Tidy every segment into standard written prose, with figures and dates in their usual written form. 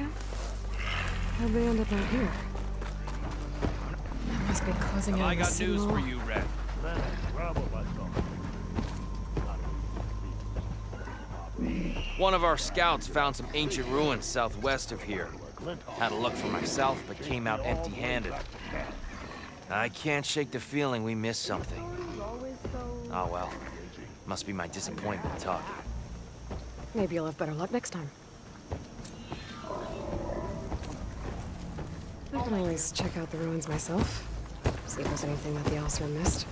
camp? How'd they end up out here? That must be closing in on I the got news signal. for you, Red. One of our scouts found some ancient ruins southwest of here. Had a look for myself, but came out empty-handed. I can't shake the feeling we missed something. Oh well. Must be my disappointment talking. Maybe you'll have better luck next time. I can always check out the ruins myself. See if there's anything that the Elser missed.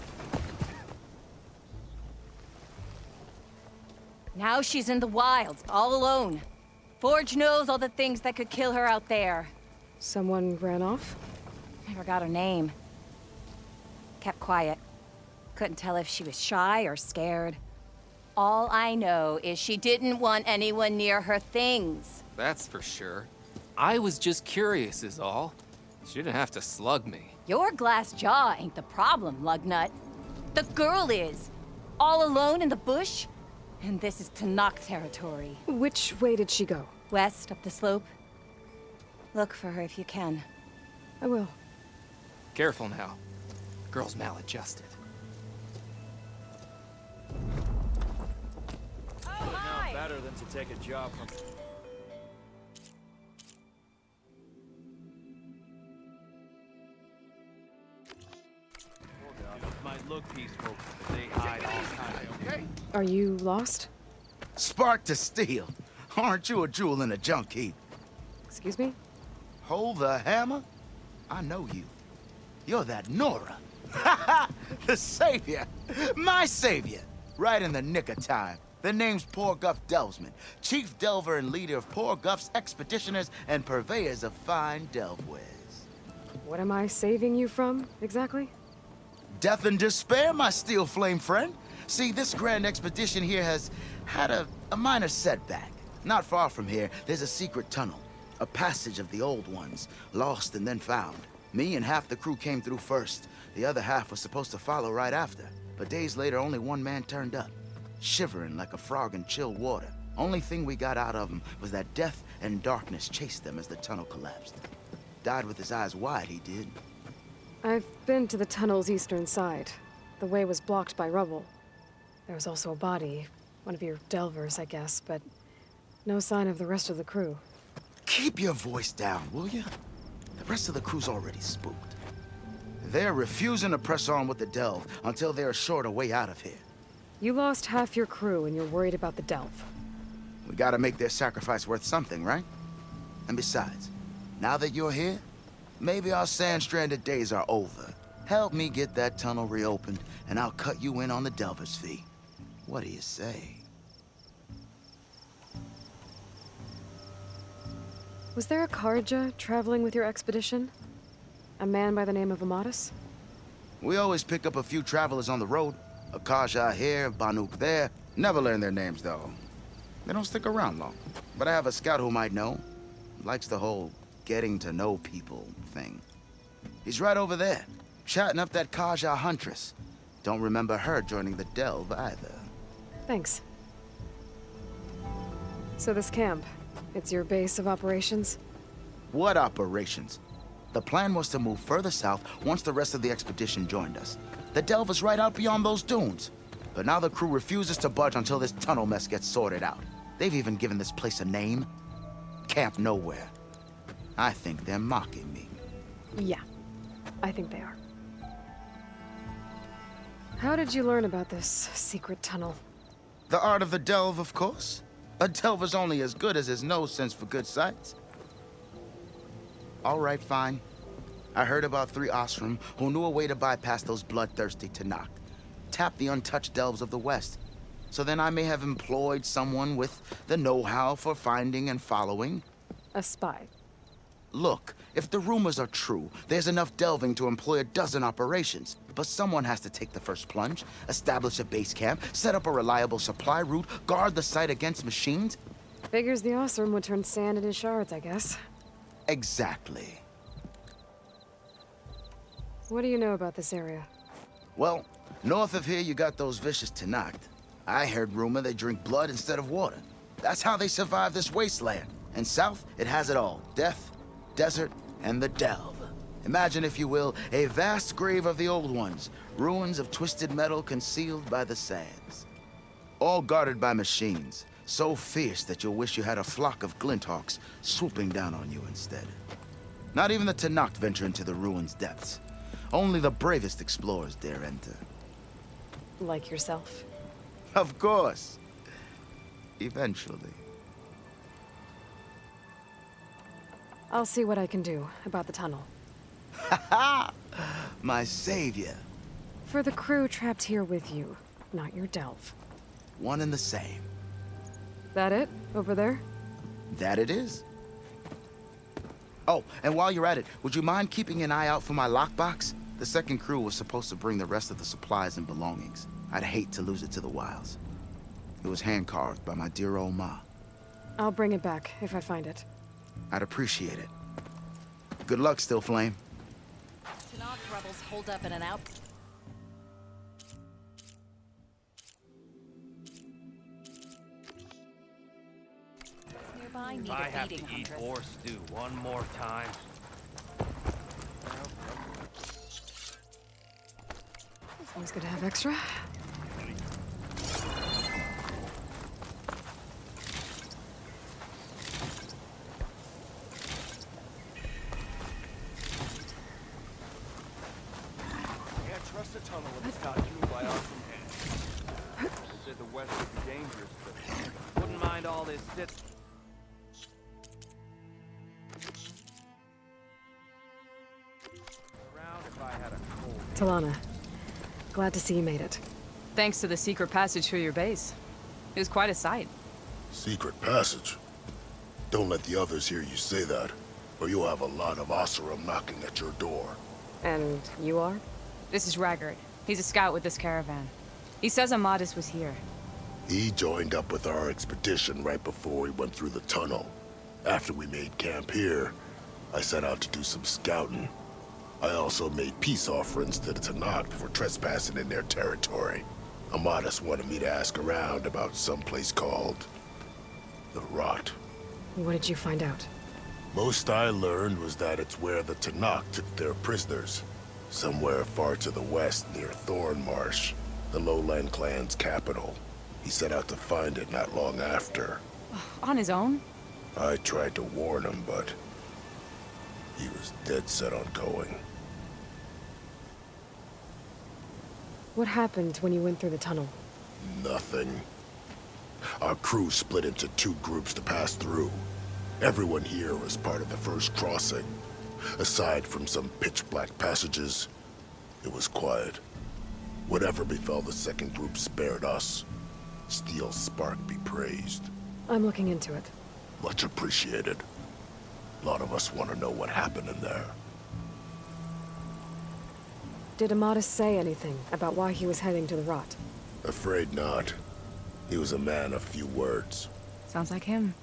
Now she's in the wilds, all alone. Forge knows all the things that could kill her out there. Someone ran off? I forgot her name. Kept quiet. Couldn't tell if she was shy or scared. All I know is she didn't want anyone near her things. That's for sure. I was just curious is all. She didn't have to slug me. Your glass jaw ain't the problem, Lugnut. The girl is. All alone in the bush. And this is Tanakh territory. Which way did she go? West, up the slope. Look for her if you can. I will. Careful now. Girl's maladjusted. Oh, hi! Better than to take a job from... Might look peaceful, but they hide all kinds of... Okay. Are you lost? Spark to steel. Aren't you a jewel in a junk heap? Excuse me? Hold the hammer? I know you. You're that Nora. The savior. My savior. Right in the nick of time. The name's Poor Guff Delvesman, chief delver and leader of Poor Guff's expeditioners and purveyors of fine delve wares. What am I saving you from, exactly? Death and despair, my steel flame friend. See, this grand expedition here has had a minor setback. Not far from here, there's a secret tunnel. A passage of the old ones, lost and then found. Me and half the crew came through first. The other half was supposed to follow right after. But days later, only one man turned up. Shivering like a frog in chill water. Only thing we got out of him was that death and darkness chased them as the tunnel collapsed. Died with his eyes wide, he did. I've been to the tunnel's eastern side. The way was blocked by rubble. There was also a body. One of your delvers, I guess, but no sign of the rest of the crew. Keep your voice down, will you? The rest of the crew's already spooked. They're refusing to press on with the delve until they're assured a way out of here. You lost half your crew and you're worried about the delve. We gotta make their sacrifice worth something, right? And besides, now that you're here, maybe our sand-stranded days are over. Help me get that tunnel reopened, and I'll cut you in on the delver's fee. What do you say? Was there a Karja traveling with your expedition? A man by the name of Amatus? We always pick up a few travelers on the road. A Kaja here, Banuk there. Never learn their names, though. They don't stick around long. But I have a scout who might know. Likes the whole getting to know people thing. He's right over there, chatting up that Kaja huntress. Don't remember her joining the delve either. Thanks. So this camp, it's your base of operations? What operations? The plan was to move further south once the rest of the expedition joined us. The delve is right out beyond those dunes. But now the crew refuses to budge until this tunnel mess gets sorted out. They've even given this place a name. Camp Nowhere. I think they're mocking me. Yeah, I think they are. How did you learn about this secret tunnel? The art of the delve, of course. A delver's only as good as his nose sense for good sights. All right, fine. I heard about 3 Osram who knew a way to bypass those bloodthirsty Tanakh. Tap the untouched delves of the West. So then I may have employed someone with the know-how for finding and following. A spy. Look, if the rumors are true, there's enough delving to employ a dozen operations. But someone has to take the first plunge, establish a base camp, set up a reliable supply route, guard the site against machines. Figures the Osram would turn sand into shards, I guess. Exactly. What do you know about this area? Well, north of here you got those vicious Tanakh. I heard rumor they drink blood instead of water. That's how they survive this wasteland. And south, it has it all. Death, desert, and the delve. Imagine, if you will, a vast grave of the old ones, ruins of twisted metal concealed by the sands. All guarded by machines, so fierce that you'll wish you had a flock of glinthawks swooping down on you instead. Not even the Tenakth venture into the ruins' depths. Only the bravest explorers dare enter. Like yourself. Of course. Eventually. I'll see what I can do about the tunnel. Ha! My savior. For the crew trapped here with you, not your delve. One and the same. That it? Over there? That it is. Oh, and while you're at it, would you mind keeping an eye out for my lockbox? The second crew was supposed to bring the rest of the supplies and belongings. I'd hate to lose it to the wilds. It was hand-carved by my dear old ma. I'll bring it back if I find it. I'd appreciate it. Good luck, Still Flame. Tenakth rebels hold up in an out. Nearby need If I a have to feeding eat huntress. boar stew one more time. It's always good to have extra. Can't trust a tunnel if it's not fueled by awesome hands. They said the west would be dangerous, but Wouldn't mind all this sit. Around if I had a cold. Talana, glad to see you made it. Thanks to the secret passage through your base. It was quite a sight. Secret passage? Don't let the others hear you say that, or you'll have a lot of Oseram knocking at your door. And you are? This is Raggart. He's a scout with this caravan. He says Amadis was here. He joined up with our expedition right before we went through the tunnel. After we made camp here, I set out to do some scouting. I also made peace offerings to the Tenakth for trespassing in their territory. Amadis wanted me to ask around about some place called the Rot. What did you find out? Most I learned was that it's where the Tenakth took their prisoners. Somewhere far to the west near Thornmarsh, the lowland clan's capital. He set out to find it not long after. On his own? I tried to warn him, but he was dead set on going. What happened when you went through the tunnel? Nothing. Our crew split into two groups to pass through. Everyone here was part of the first crossing. Aside from some pitch-black passages, it was quiet. Whatever befell the second group spared us. Steel Spark be praised. I'm looking into it. Much appreciated. A lot of us want to know what happened in there. Did Amadis say anything about why he was heading to the Rot? Afraid not. He was a man of few words. Sounds like him.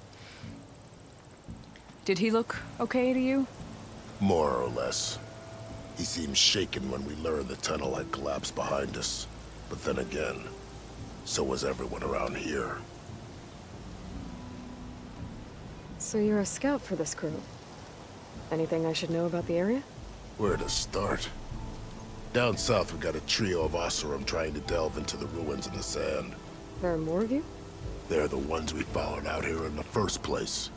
Did he look okay to you? More or less. He seemed shaken when we learned the tunnel had collapsed behind us. But then again, so was everyone around here. So you're a scout for this crew. Anything I should know about the area? Where to start? Down south, we got a trio of Oseram trying to delve into the ruins in the sand. There are more of you? They're the ones we followed out here in the first place.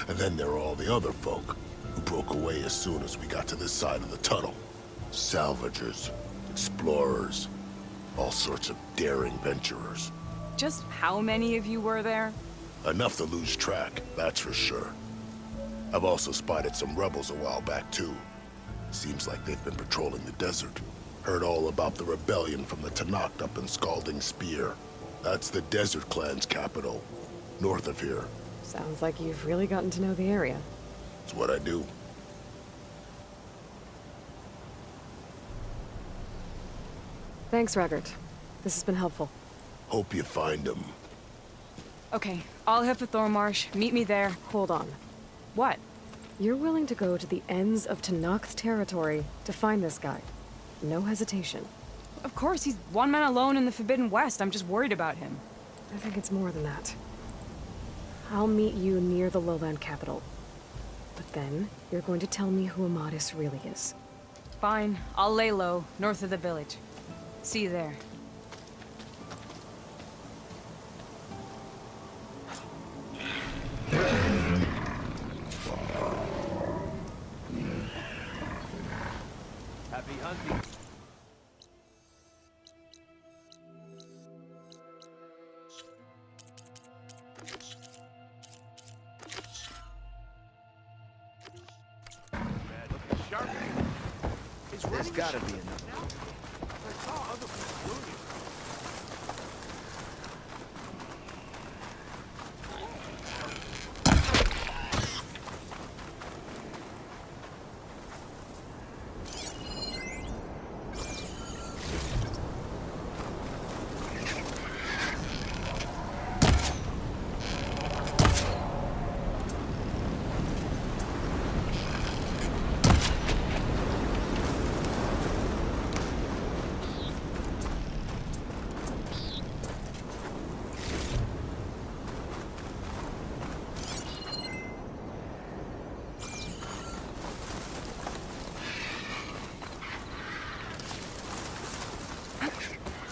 And then there are all the other folk, who broke away as soon as we got to this side of the tunnel. Salvagers, explorers, all sorts of daring venturers. Just how many of you were there? Enough to lose track, that's for sure. I've also spotted some rebels a while back, too. Seems like they've been patrolling the desert. Heard all about the rebellion from the Tenakth up in Scalding Spear. That's the Desert Clan's capital, north of here. Sounds like you've really gotten to know the area. It's what I do. Thanks, Raggart. This has been helpful. Hope you find them. Okay, I'll head for Thornmarsh. Meet me there. Hold on. What? You're willing to go to the ends of Tenakth territory to find this guy. No hesitation. Of course, he's one man alone in the Forbidden West. I'm just worried about him. I think it's more than that. I'll meet you near the lowland capital. But then, you're going to tell me who Amadis really is. Fine. I'll lay low, north of the village. See you there. Happy hunting. There's gotta be another. I saw other people doing it.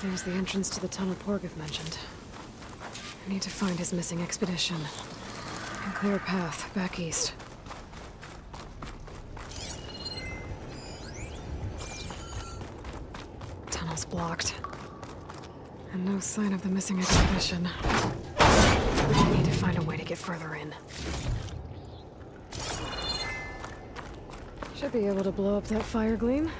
There's the entrance to the tunnel Porgov mentioned. I need to find his missing expedition. And clear a path back east. Tunnel's blocked. And no sign of the missing expedition. I need to find a way to get further in. Should be able to blow up that fire gleam.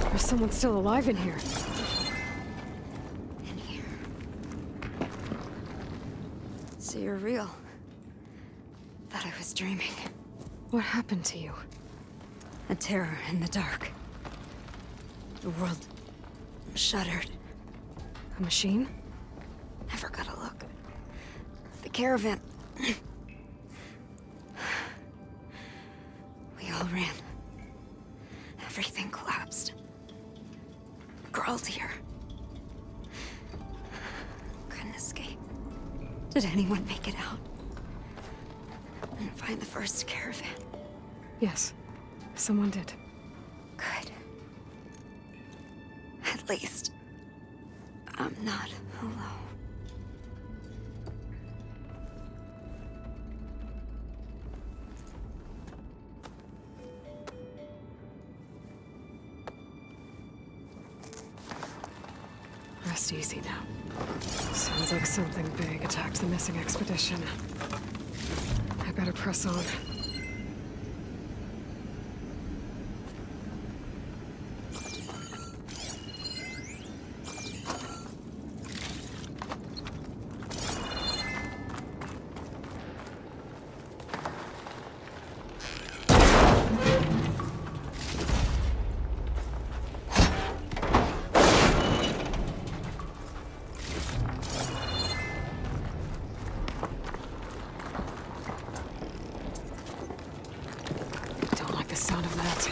There's someone still alive in here. In here. So you're real. Thought I was dreaming. What happened to you? A terror in the dark. The world shuddered. A machine? Never got a look. The caravan. We all ran. Everything collapsed. Crawled here. Couldn't escape. Did anyone make it out? And find the first caravan? Yes. Someone did. Good. At least, I'm not alone. Rest easy now. Sounds like something big attacked the missing expedition. I better press on. Don't like the sound of that.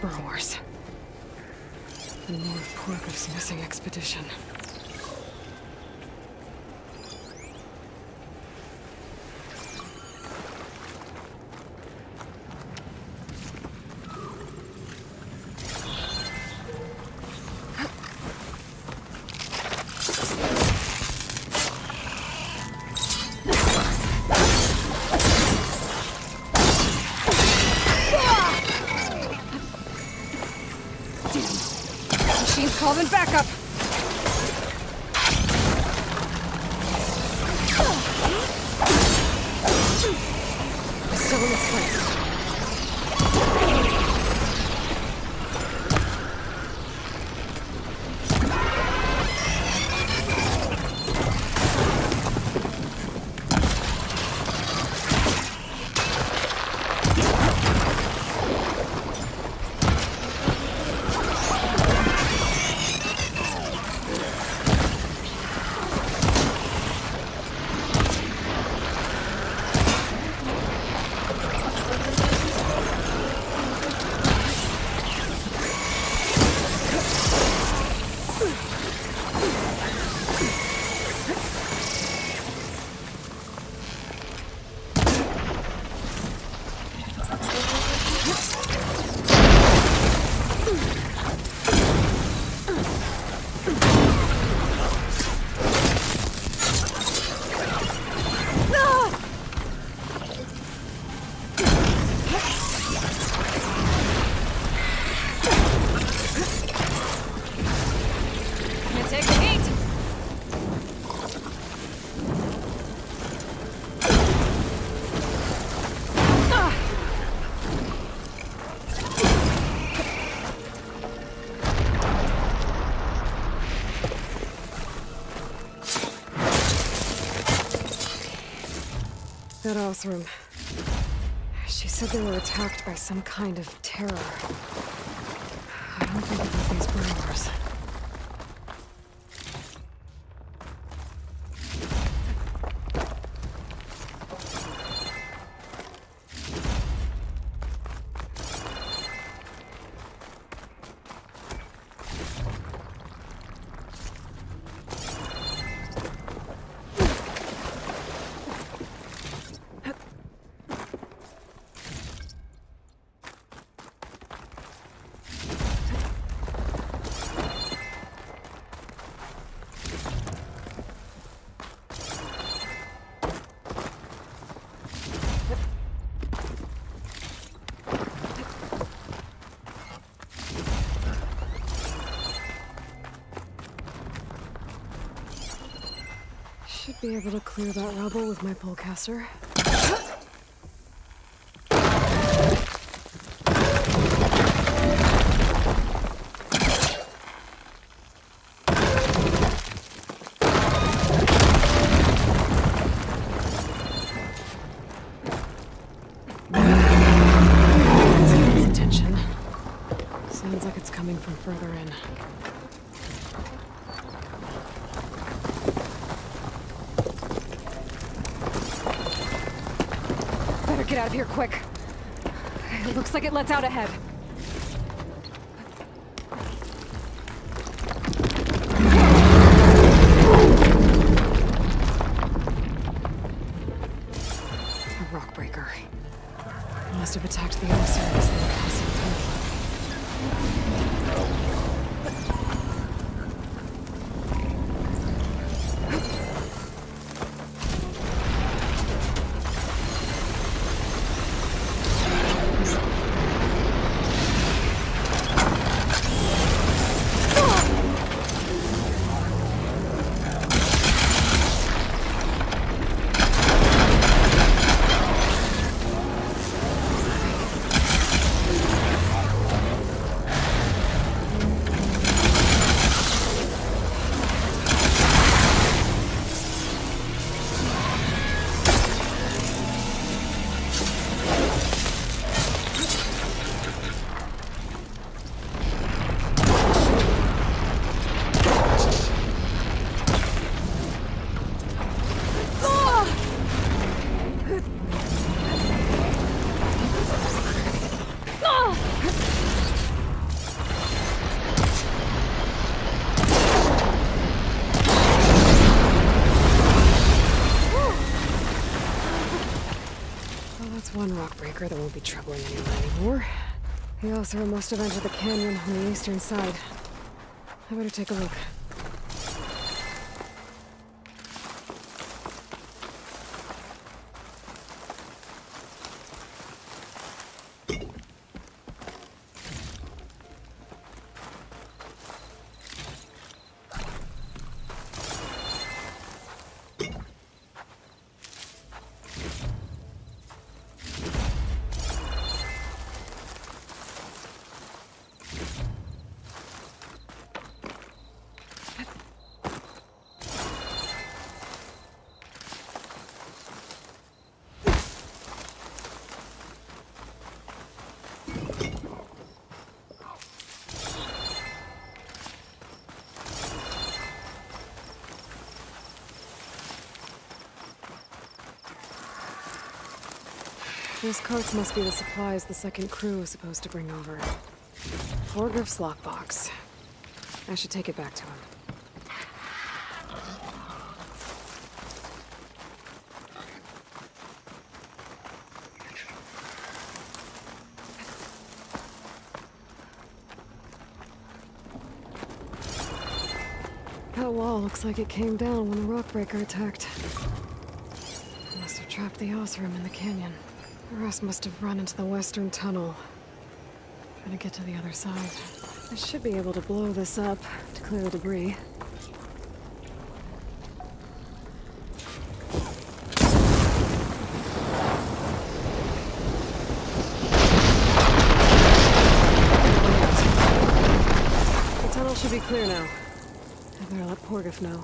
Brewers. And more of Porgov's missing expedition. Machine's calling backup! this place. That Othram. She said they were attacked by some kind of terror. I don't think about these burglars. Should be able to clear that rubble with my Pullcaster. Let's get its attention. Sounds like it's coming from further in. Better get out of here quick. It looks like it lets out ahead. A rock breaker. It must have attacked the other side as they were passing through. One rock breaker that won't be troubling anyone anymore. The Othram must have entered the canyon on the eastern side. I better take a look. Those carts must be the supplies the second crew was supposed to bring over. Forgriff's lockbox. I should take it back to him. That wall looks like it came down when the rockbreaker attacked. Must have trapped the Osram in the canyon. The rest must have run into the western tunnel. Trying to get to the other side. I should be able to blow this up to clear the debris. The tunnel should be clear now. I better let Porgriff know.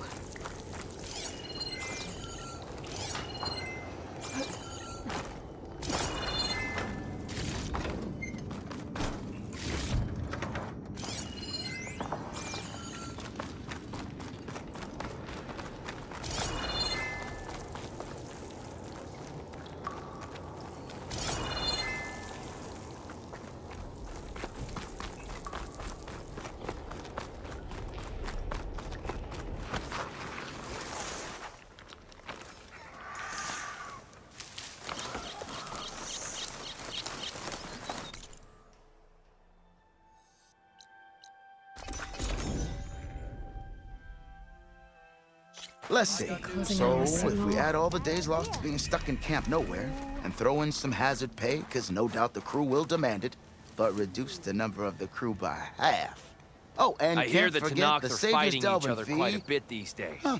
Let's see. So, if we add all the days lost to being stuck in Camp Nowhere, and throw in some hazard pay, because no doubt the crew will demand it, but reduce the number of the crew by half. Oh, and I hear can't the forget Tanakh the are Savior's fighting each delving other fee. quite a bit these days. Huh.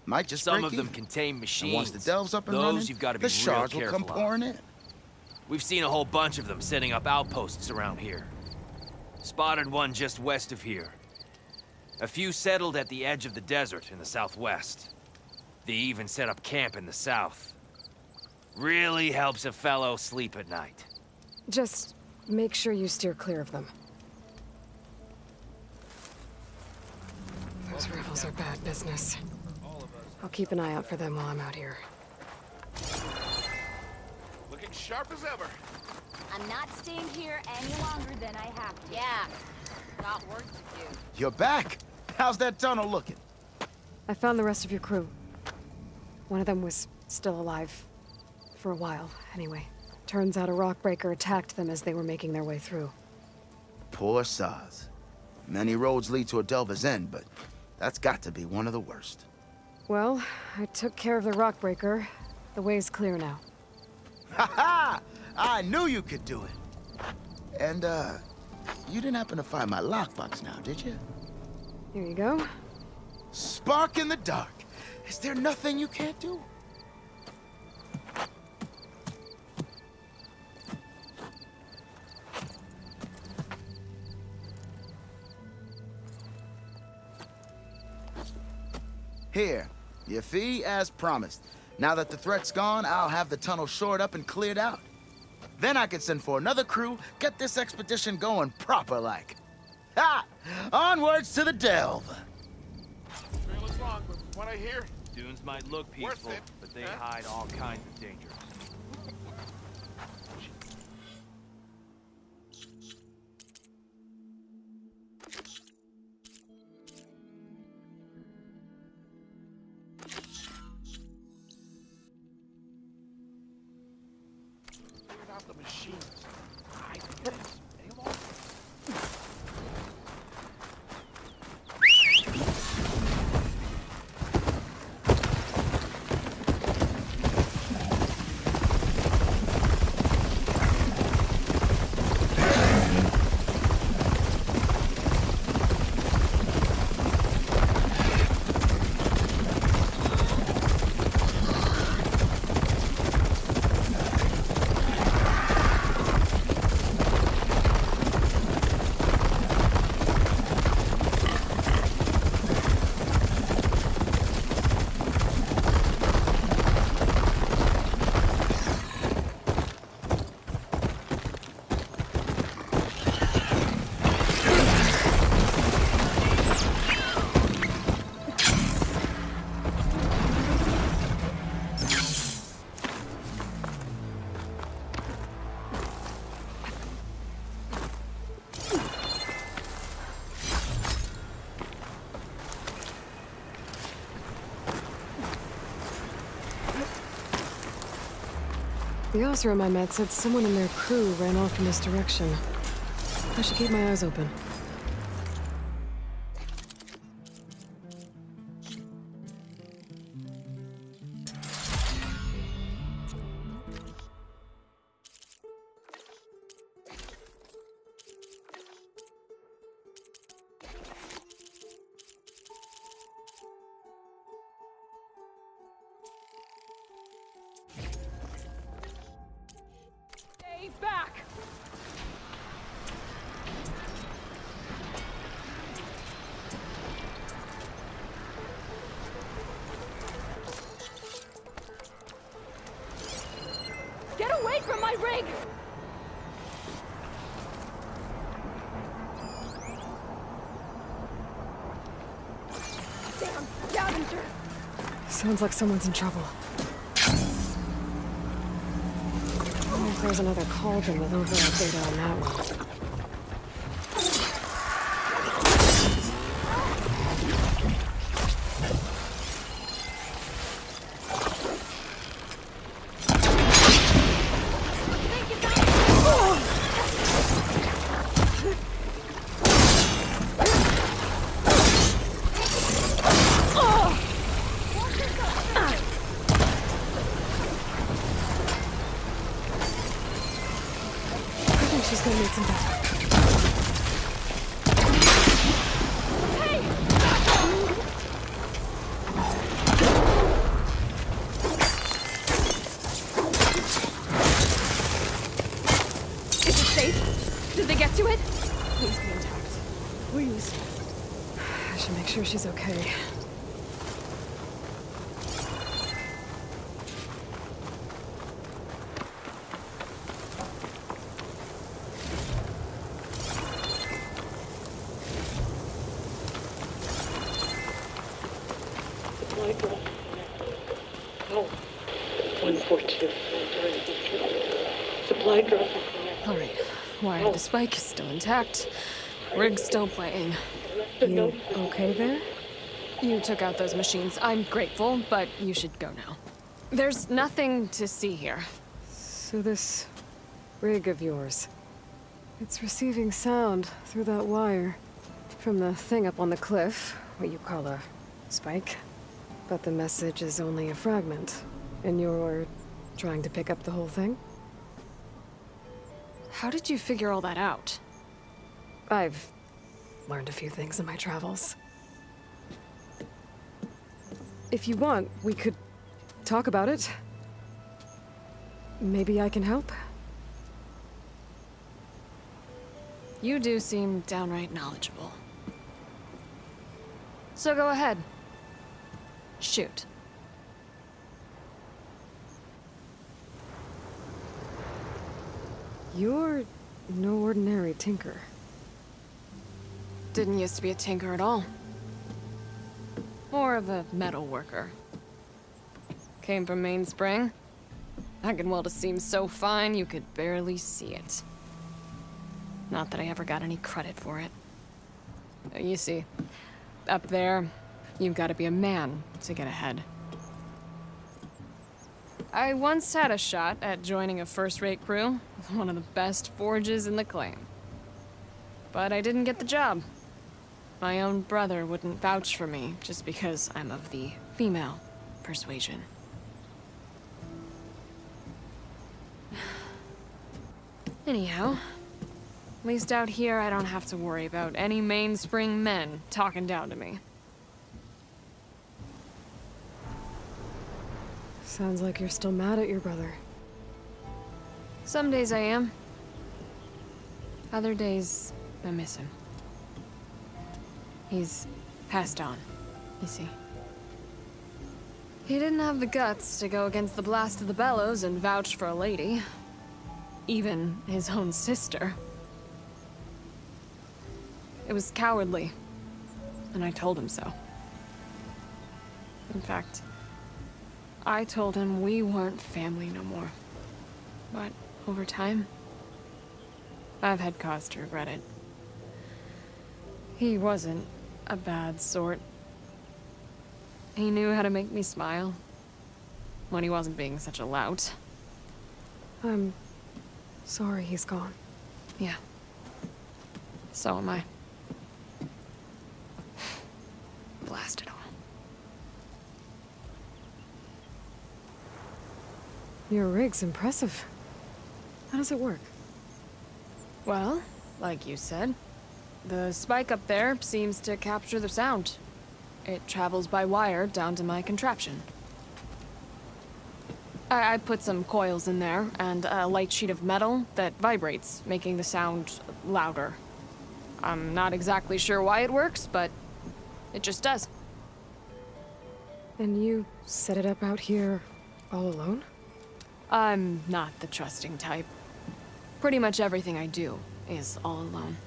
Might just Some break of them even. contain And machines. once the delve's up and Those running, you've got to be the real shards will careful come pouring in. We've seen a whole bunch of them setting up outposts around here. Spotted one just west of here. A few settled at the edge of the desert in the southwest. They even set up camp in the south. Really helps a fellow sleep at night. Just make sure you steer clear of them. Those rebels are bad business. I'll keep an eye out for them while I'm out here. Looking sharp as ever. I'm not staying here any longer than I have to. Yeah, got work to do. You're back. How's that tunnel looking? I found the rest of your crew. One of them was still alive. For a while, anyway. Turns out a rockbreaker attacked them as they were making their way through. Poor Saz. Many roads lead to a Delver's End, but that's got to be one of the worst. Well, I took care of the rockbreaker. The way's clear now. Ha ha! I knew you could do it. And, you didn't happen to find my lockbox now, did you? Here you go. Spark in the dark. Is there nothing you can't do? Here, your fee as promised. Now that the threat's gone, I'll have the tunnel shored up and cleared out. Then I can send for another crew, get this expedition going proper-like. Ha! Onwards to the delve! Trail is long, but from what I hear, Dunes might look Worth peaceful, it, but they huh? hide all kinds of dangers. figured out the machines. I think this. Aloy? The Osram I met said someone in their crew ran off in this direction. I should keep my eyes open. Back! Get away from my rig! Damn, scavenger! Sounds like someone's in trouble. There's another cauldron with overall data on that one. She's gonna need some backup. Hey! Is it safe? Did they get to it? Please be intact. Please. I should make sure she's okay. Oh, 142. Supply drop. All right. Why, the spike is still intact. Rig's still playing. You okay there? You took out those machines. I'm grateful, but you should go now. There's nothing to see here. So this rig of yours, it's receiving sound through that wire from the thing up on the cliff, what you call a spike. But the message is only a fragment, and you're trying to pick up the whole thing? How did you figure all that out? I've learned a few things in my travels. If you want, we could talk about it. Maybe I can help? You do seem downright knowledgeable. So go ahead. Shoot. You're no ordinary tinker. Didn't used to be a tinker at all. More of a metal worker. Came from Mainspring. I can weld a seam so fine you could barely see it. Not that I ever got any credit for it. You see, up there, you've got to be a man to get ahead. I once had a shot at joining a first-rate crew with one of the best forges in the claim. But I didn't get the job. My own brother wouldn't vouch for me just because I'm of the female persuasion. Anyhow, at least out here I don't have to worry about any mainspring men talking down to me. Sounds like you're still mad at your brother. Some days I am. Other days, I miss him. He's passed on, you see. He didn't have the guts to go against the blast of the bellows and vouch for a lady. Even his own sister. It was cowardly, and I told him so. In fact, I told him we weren't family no more. But over time, I've had cause to regret it. He wasn't a bad sort. He knew how to make me smile when he wasn't being such a lout. I'm sorry he's gone. Yeah. So am I. Blast it all. Your rig's impressive. How does it work? Well, like you said, the spike up there seems to capture the sound. It travels by wire down to my contraption. I put some coils in there and a light sheet of metal that vibrates, making the sound louder. I'm not exactly sure why it works, but it just does. And you set it up out here all alone? I'm not the trusting type. Pretty much everything I do is all alone.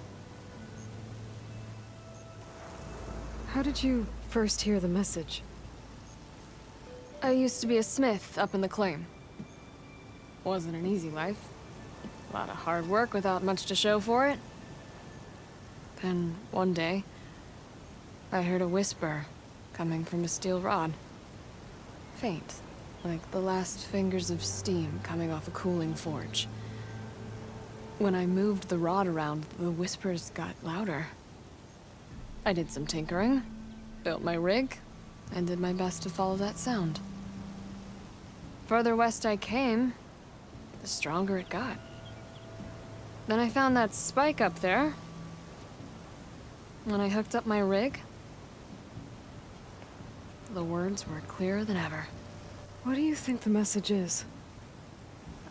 How did you first hear the message? I used to be a smith up in the claim. Wasn't an easy life. A lot of hard work without much to show for it. Then, one day, I heard a whisper coming from a steel rod. Faint, like the last fingers of steam coming off a cooling forge. When I moved the rod around, the whispers got louder. I did some tinkering, built my rig, and did my best to follow that sound. Further west I came, the stronger it got. Then I found that spike up there. When I hooked up my rig, the words were clearer than ever. What do you think the message is?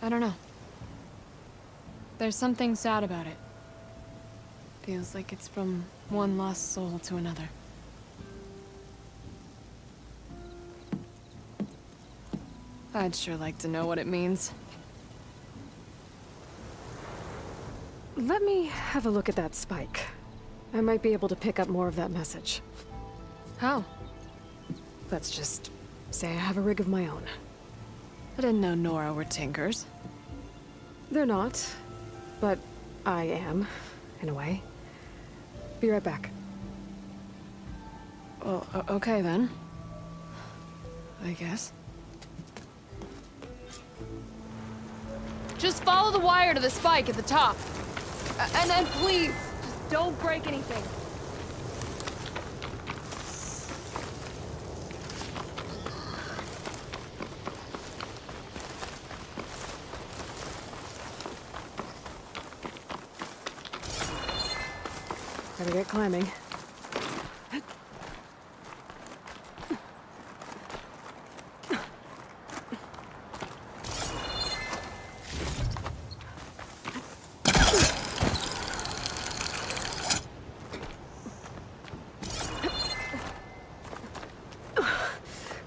I don't know. There's something sad about it. Feels like it's from one lost soul to another. I'd sure like to know what it means. Let me have a look at that spike. I might be able to pick up more of that message. How? Let's just say I have a rig of my own. I didn't know Nora were tinkers. They're not, but I am, in a way. Be right back. Well, okay then. I guess. Just follow the wire to the spike at the top. And then please, just don't break anything. Gotta get climbing.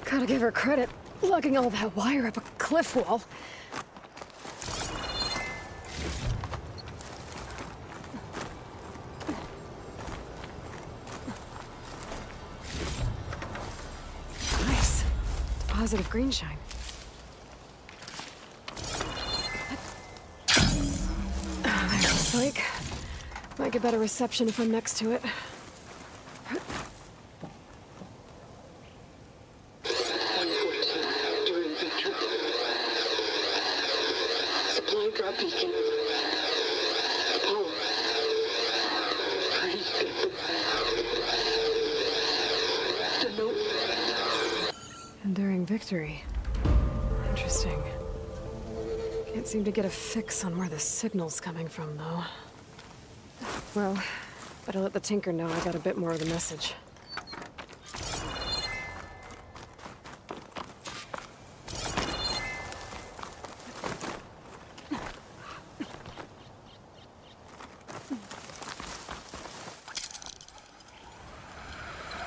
Gotta give her credit, lugging all that wire up a cliff wall. Nice. Deposit of green shine. There's the spike. Might get better reception if I'm next to it. Supply drop beacon. Apollo. Please get the note. Enduring victory. Interesting. Can't seem to get a fix on where the signal's coming from, though. Well, better let the Tinker know I got a bit more of the message.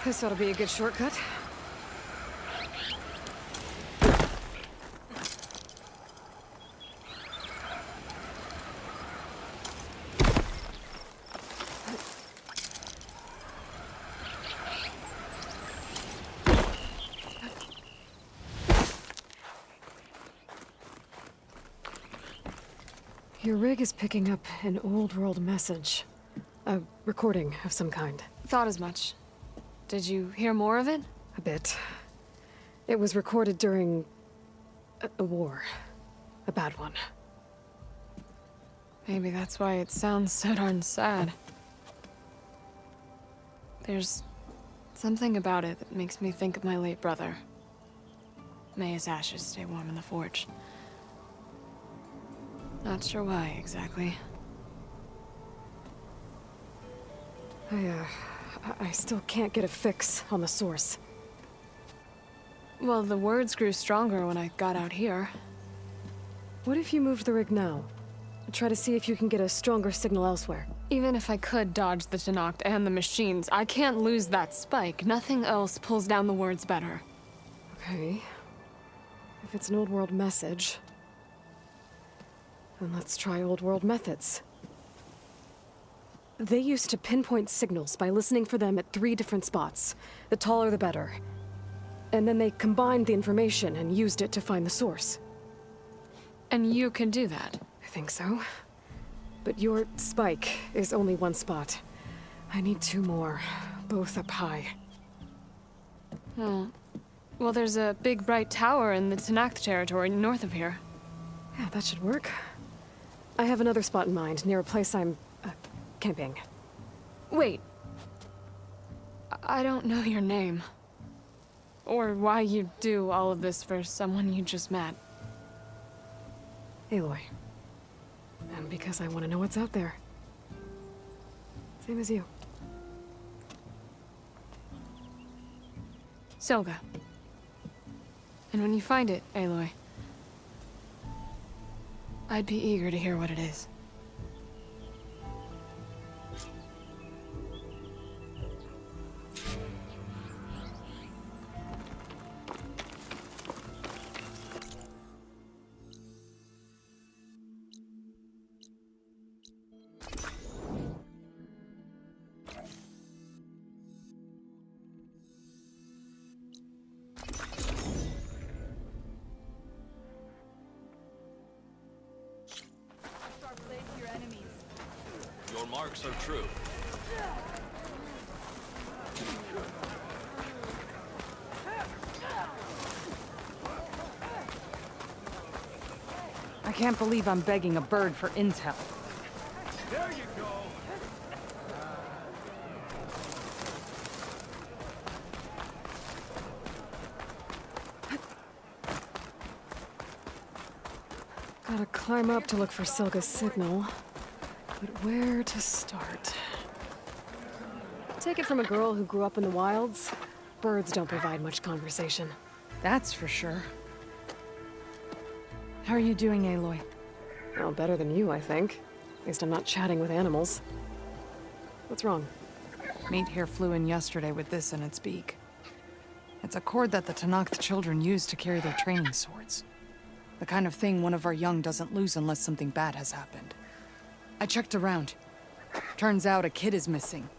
This ought to be a good shortcut. Your rig is picking up an old world message. A recording of some kind. Thought as much. Did you hear more of it? A bit. It was recorded during a war. A bad one. Maybe that's why it sounds so darn sad. There's something about it that makes me think of my late brother. May his ashes stay warm in the forge. Not sure why, exactly. I still can't get a fix on the source. Well, the words grew stronger when I got out here. What if you moved the rig now? Try to see if you can get a stronger signal elsewhere. Even if I could dodge the Tenakth and the machines, I can't lose that spike. Nothing else pulls down the words better. Okay. If it's an old world message, then let's try old world methods. They used to pinpoint signals by listening for them at 3 different spots. The taller the better. And then they combined the information and used it to find the source. And you can do that? I think so. But your spike is only 1 spot. I need 2 more, both up high. Oh. Well, there's a big bright tower in the Tenakth territory north of here. Yeah, that should work. I have another spot in mind, near a place I'm, camping. Wait. I don't know your name. Or why you do all of this for someone you just met. Aloy. And because I want to know what's out there. Same as you. Silga. And when you find it, Aloy, I'd be eager to hear what it is. Your marks are true. I can't believe I'm begging a bird for intel. There you go. Gotta climb up to look for Silga's signal. But where to start? Take it from a girl who grew up in the wilds. Birds don't provide much conversation. That's for sure. How are you doing, Aloy? Well, better than you, I think. At least I'm not chatting with animals. What's wrong? Meat here flew in yesterday with this in its beak. It's a cord that the Tenakth children use to carry their training swords. The kind of thing one of our young doesn't lose unless something bad has happened. I checked around. Turns out a kid is missing.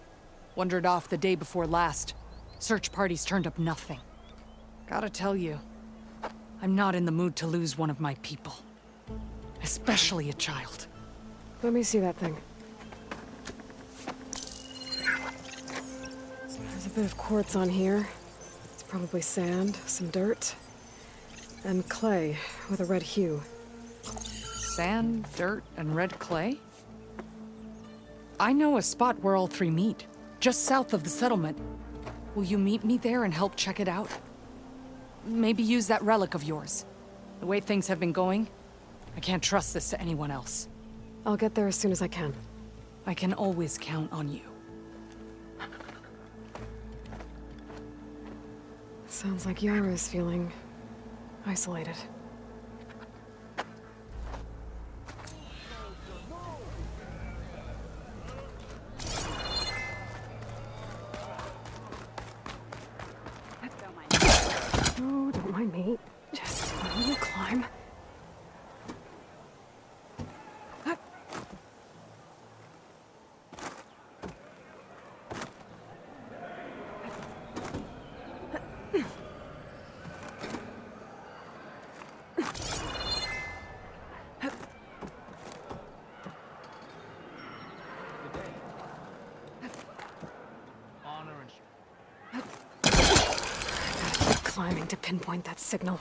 Wandered off the day before last. Search parties turned up nothing. Gotta tell you, I'm not in the mood to lose one of my people. Especially a child. Let me see that thing. There's a bit of quartz on here. It's probably sand, some dirt, and clay with a red hue. Sand, dirt, and red clay? I know a spot where all 3 meet, just south of the settlement. Will you meet me there and help check it out? Maybe use that relic of yours. The way things have been going, I can't trust this to anyone else. I'll get there as soon as I can. I can always count on you. Sounds like Yara's feeling isolated. Oh, don't mind me. Just a little climb. Climbing to pinpoint that signal.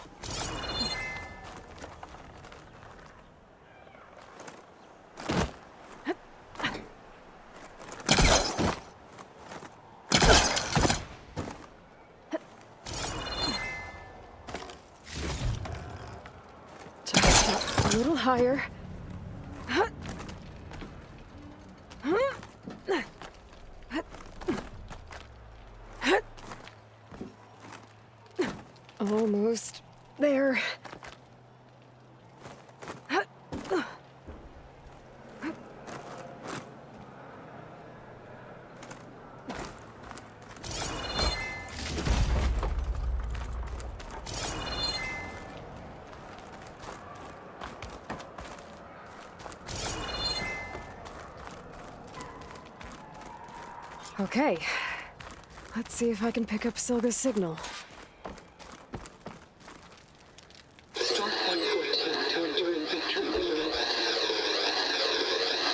A little higher. Almost there. Okay. Let's see if I can pick up Silga's signal. Start 114 to enduring victory limit.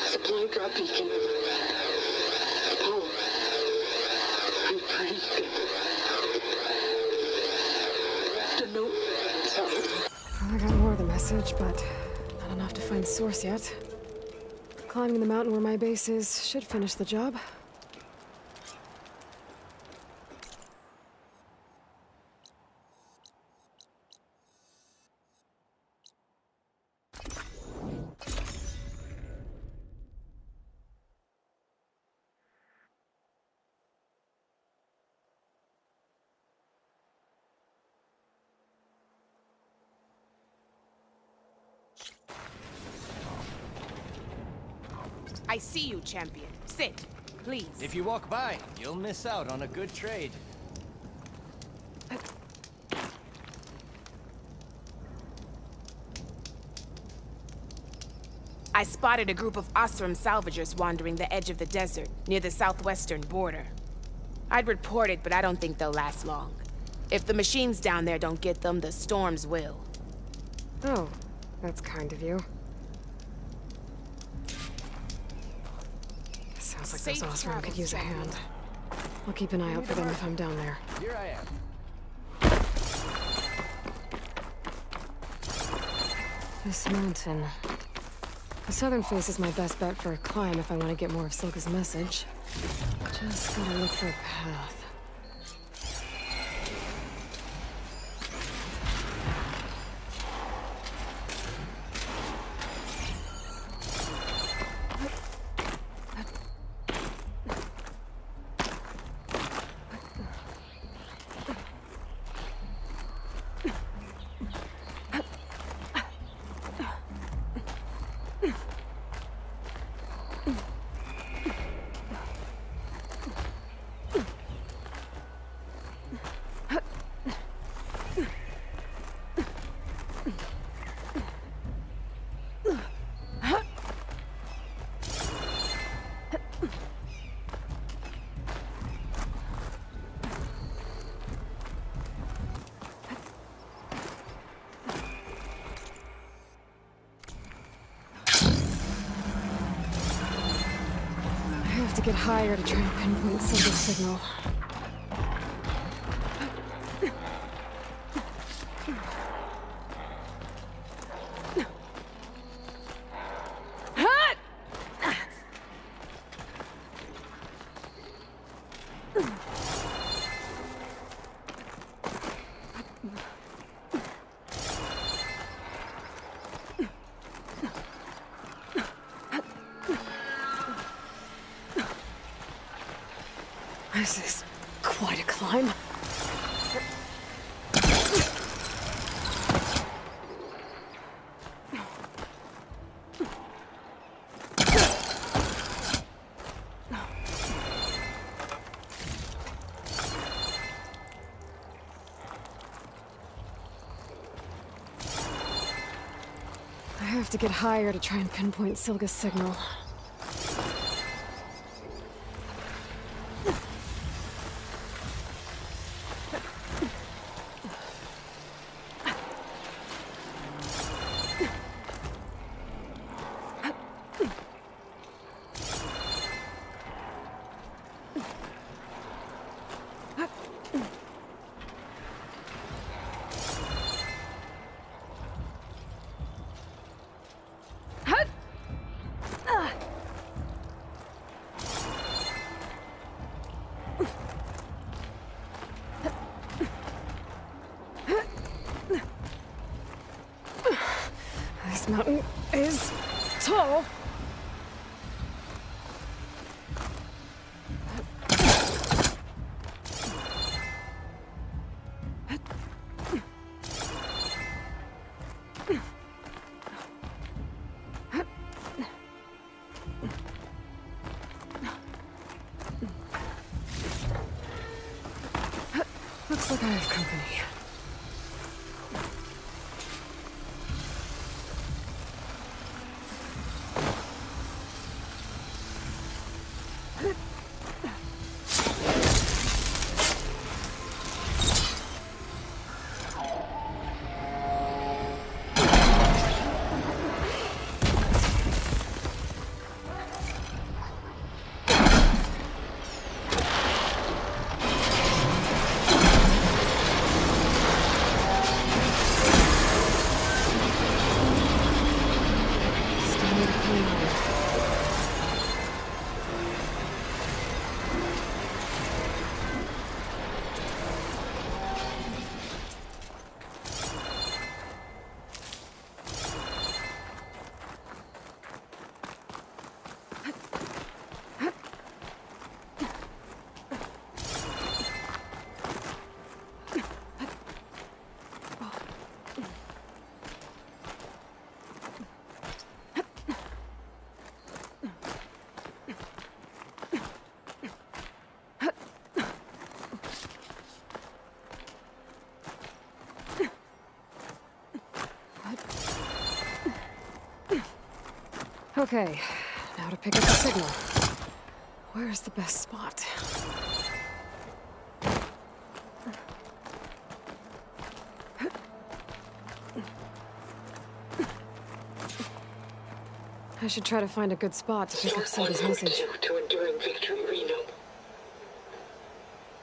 Supply drop beacon. Apollo. I'm breathing. The note. Sorry. Well, I got more of the message, but not enough to find source yet. Climbing the mountain where my base is should finish the job. I see you, champion. Sit, please. If you walk by, you'll miss out on a good trade. I spotted a group of Osram salvagers wandering the edge of the desert, near the southwestern border. I'd report it, but I don't think they'll last long. If the machines down there don't get them, the storms will. Oh, that's kind of you. Sounds like those Osram could use a hand. I'll keep an eye out for them if I'm down there. Here I am. This mountain. The southern face is my best bet for a climb if I want to get more of Silga's message. Just gotta look for a path. To get higher to try and pinpoint Silga's signal. This is quite a climb. I have to get higher to try and pinpoint Silga's signal. This mountain is tall. Looks like I have company. Okay, now to pick up the signal. Where's the best spot? I should try to find a good spot to pick up Soda's message. To enduring victory, Reno.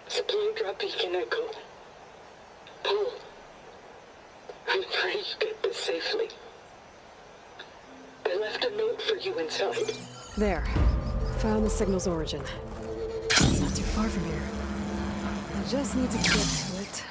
Supply drop beacon echo. Paul, I'm praying you get this safely. I left a note for you inside. There. Found the signal's origin. It's not too far from here. I just need to get to it.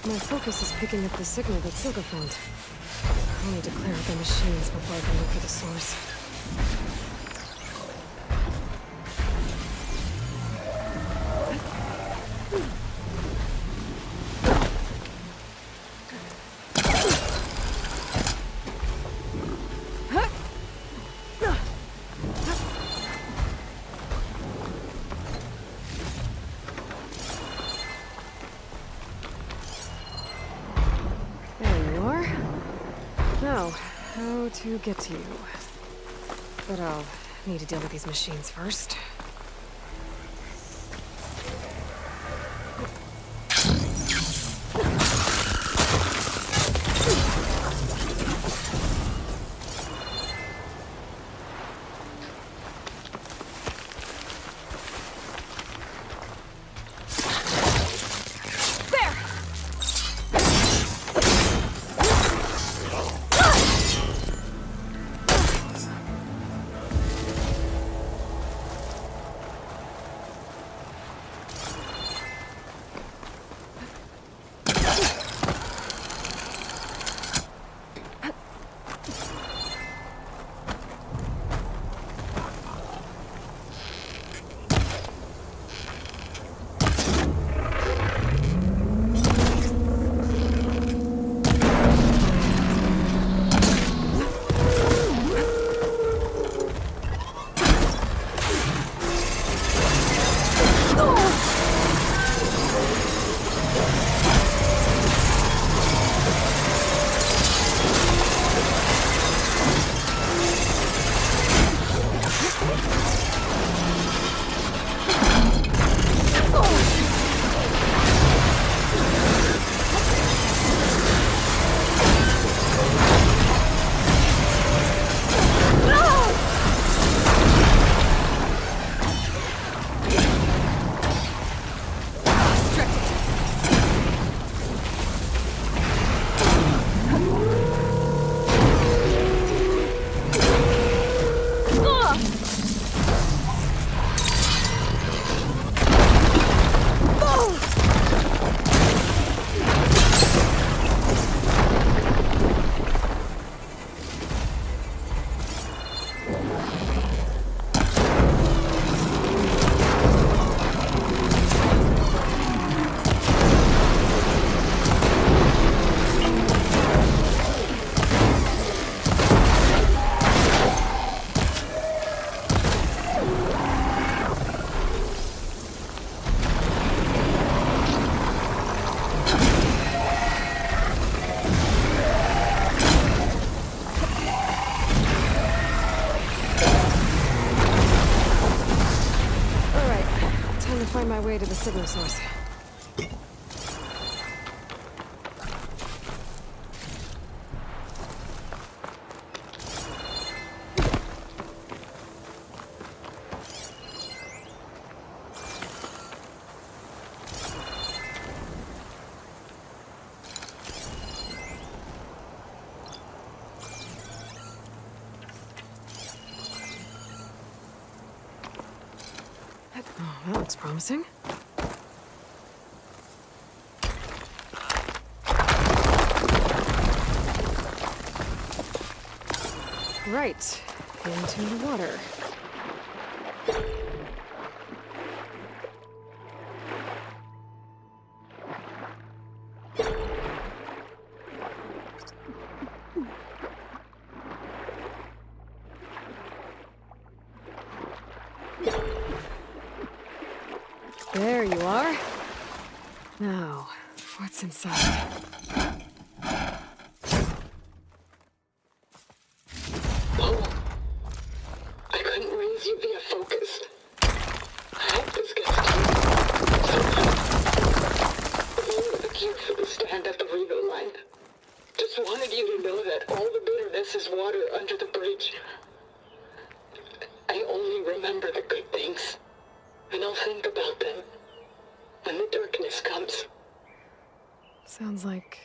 My focus is picking up the signal that Silka found. I need to clear out the machines before I can look for the source. How to get to you. But I'll need to deal with these machines first. signal source. Oh, that looks promising. Right, into the water. There you are. Now, what's inside? I couldn't raise you via focus. I hope this gets to you. Somehow. You were the cue for the stand at the Revo line. Just wanted you to know that all the bitterness is water under the bridge. I only remember the good things. And I'll think about them when the darkness comes. Sounds like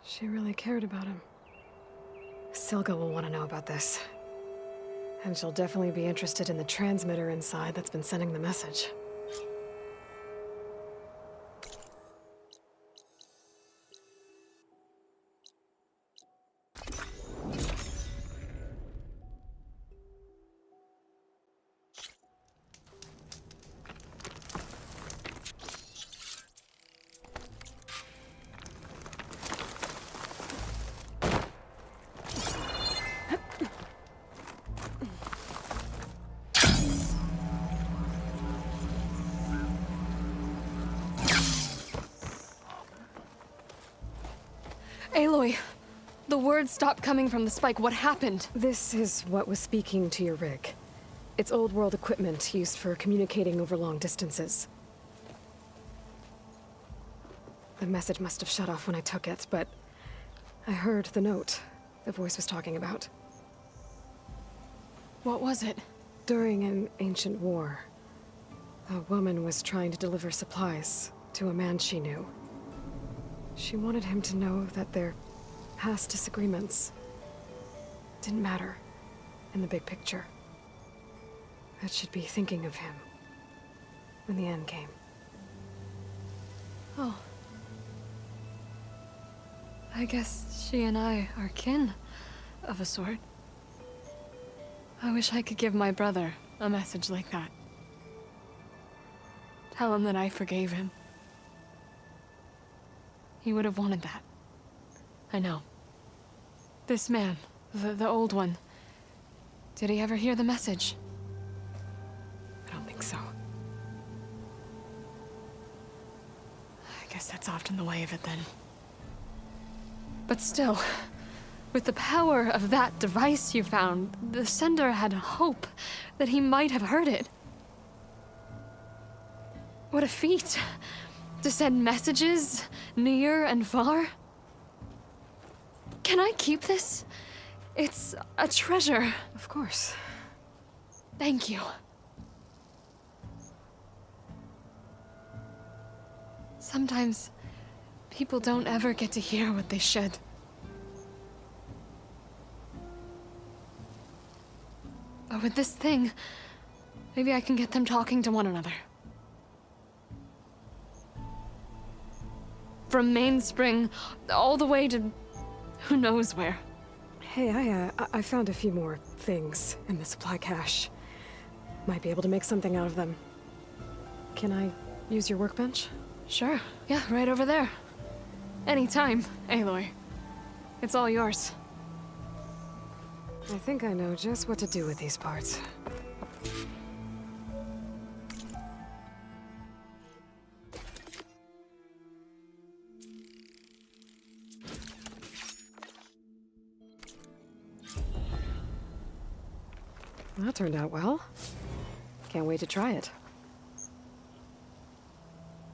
she really cared about him. Silga will want to know about this. And she'll definitely be interested in the transmitter inside that's been sending the message. Aloy, the words stopped coming from the spike. What happened? This is what was speaking to your rig. It's old world equipment used for communicating over long distances. The message must have shut off when I took it, but I heard the note the voice was talking about. What was it? During an ancient war, a woman was trying to deliver supplies to a man she knew. She wanted him to know that their past disagreements didn't matter in the big picture. That she'd be thinking of him when the end came. Oh. I guess she and I are kin, of a sort. I wish I could give my brother a message like that. Tell him that I forgave him. He would have wanted that. I know. This man, the old one, did he ever hear the message? I don't think so. I guess that's often the way of it then. But still, with the power of that device you found, the sender had hope that he might have heard it. What a feat! To send messages near and far. Can I keep this? It's a treasure. Of course. Thank you. Sometimes people don't ever get to hear what they should. But with this thing, maybe I can get them talking to one another. From Mainspring, all the way to who knows where. Hey, I found a few more things in the supply cache. Might be able to make something out of them. Can I use your workbench? Sure. Yeah, right over there. Anytime, Aloy. It's all yours. I think I know just what to do with these parts. That turned out well. Can't wait to try it.